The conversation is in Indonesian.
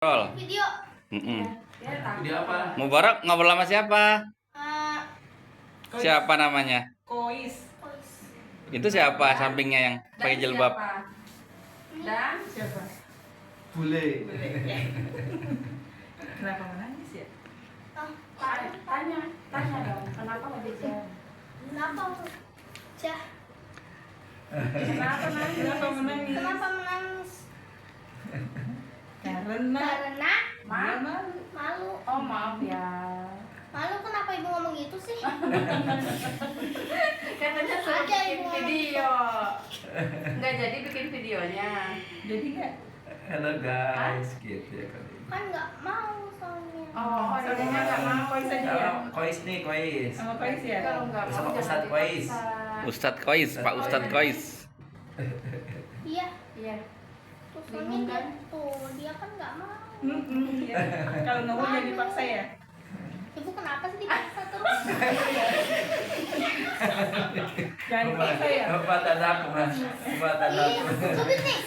Video. Video apa? Mubarak ngobrol sama siapa? eh, Siapa namanya? Kois. Kois. Itu siapa sampingnya yang pakai jilbab? Dan siapa? Bule. Kenapa menangis ya? Oh, Tanya dong, kenapa nggak bisa? kenapa? Cah, Kenapa nangis? Kenapa menangis? kenapa menangis? Karena Karena dia malu. malu. Oh maaf ya. Malu kenapa ibu ngomong gitu sih? Katanya suruh Ada bikin ibu video. Nggak jadi bikin videonya. Jadi nggak? Halo guys, gitu ya kali. Kan nggak mau soalnya. Oh, Sama adanya nggak mau. Kois aja ya? Halo, Kois nih, Kois. Sama Kois ya? Kalau nggak mau Sama jangan Ustadz Kois. dipaksa. Ustadz Kois, Pak Ustadz Kois. Iya, Iya. terus Bingung kan? gitu. Dia kan nggak mau. Iya. Kalau nggak mau jadi dipaksa ya? Ibu kenapa sih dipaksa terus? Jangan dipaksa ya? Bapak tanah, Mas. Bapak tanah. Iya, coba nih.